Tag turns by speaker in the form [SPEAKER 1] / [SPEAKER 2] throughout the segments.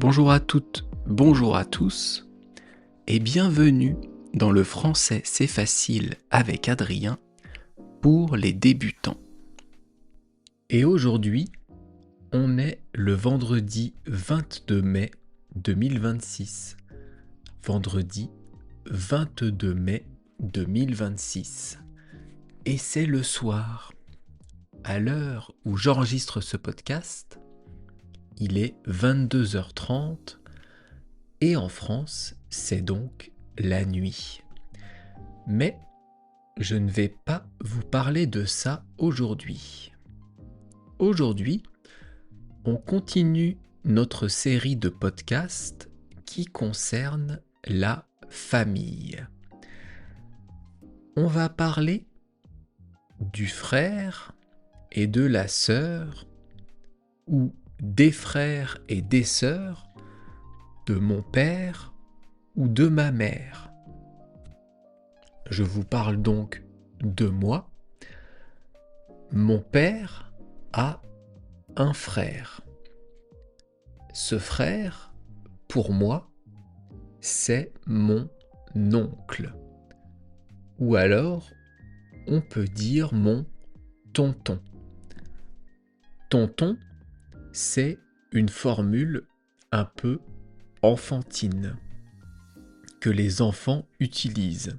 [SPEAKER 1] Bonjour à toutes, bonjour à tous, et bienvenue dans le français c'est facile avec Adrien pour les débutants. Et aujourd'hui, on est le vendredi 22 mai 2026. Vendredi 22 mai 2026. Et c'est le soir. À l'heure où j'enregistre ce podcast, il est 22h30 et en France, c'est donc la nuit. Mais je ne vais pas vous parler de ça aujourd'hui. Aujourd'hui, on continue notre série de podcasts qui concerne la famille. On va parler du frère et de la sœur, ou des frères et des sœurs, de mon père ou de ma mère. Je vous parle donc de moi. Mon père a un frère. Ce frère, pour moi, c'est mon oncle. Ou alors, on peut dire mon tonton. Tonton, c'est une formule un peu enfantine que les enfants utilisent,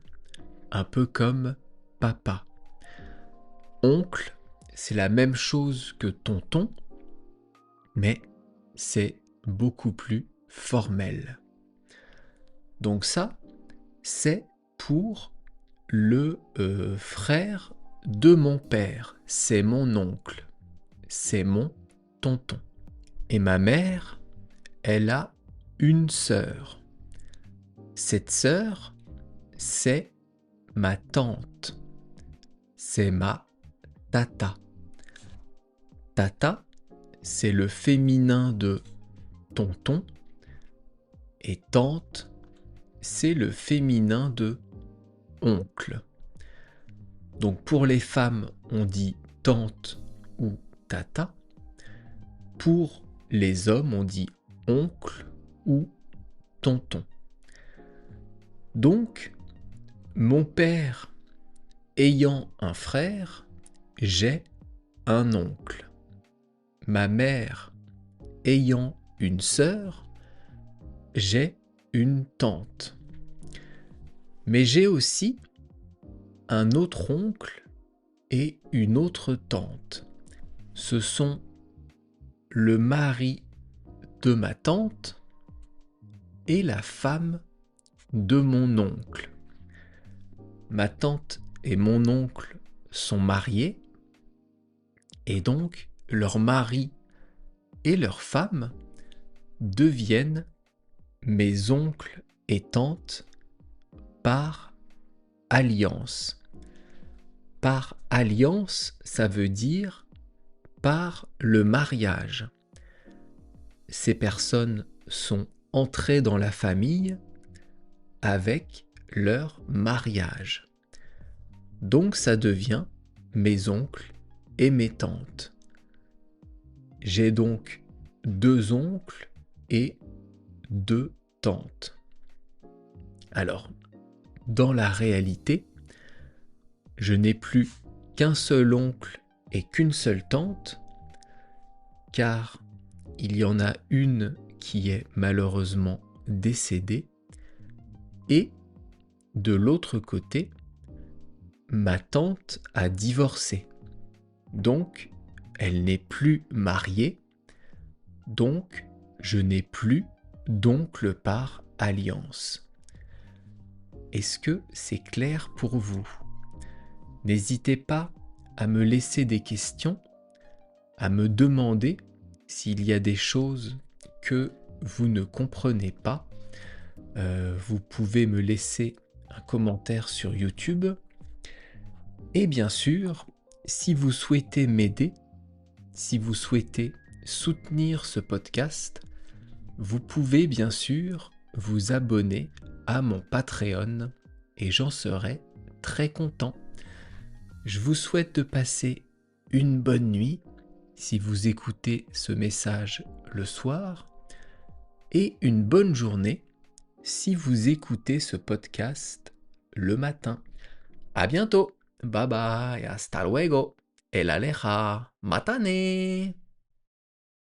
[SPEAKER 1] un peu comme papa. Oncle, c'est la même chose que tonton, mais c'est beaucoup plus formel. Donc ça, c'est pour le frère de mon père, c'est mon oncle, c'est mon tonton. Et ma mère, elle a une sœur. Cette sœur, c'est ma tante, c'est ma tata. Tata, c'est le féminin de tonton, et tante, c'est le féminin de oncle. Donc pour les femmes, on dit tante ou tata. Pour les hommes, on dit oncle ou tonton. Donc, mon père ayant un frère, j'ai un oncle. Ma mère ayant une sœur, j'ai une tante. Mais j'ai aussi un autre oncle et une autre tante. Ce sont le mari de ma tante et la femme de mon oncle. Ma tante et mon oncle sont mariés et donc leur mari et leur femme deviennent mes oncles et tantes par alliance. Par alliance, ça veut dire par le mariage. Ces personnes sont entrées dans la famille avec leur mariage. Donc ça devient mes oncles et mes tantes. J'ai donc 2 oncles et 2 tantes. Alors, dans la réalité, je n'ai plus qu'un seul oncle et qu'une seule tante, car il y en a une qui est malheureusement décédée, et de l'autre côté, ma tante a divorcé. Donc, elle n'est plus mariée, donc je n'ai plus d'oncle par alliance. Est-ce que c'est clair pour vous ? N'hésitez pas à me laisser des questions, à me demander s'il y a des choses que vous ne comprenez pas. Vous pouvez me laisser un commentaire sur YouTube. Et bien sûr, si vous souhaitez m'aider, si vous souhaitez soutenir ce podcast, vous pouvez bien sûr vous abonner à mon Patreon et j'en serai très content. Je vous souhaite de passer une bonne nuit si vous écoutez ce message le soir. et une bonne journée si vous écoutez ce podcast le matin. À bientôt. Bye bye. Hasta luego. El aleja. Matane.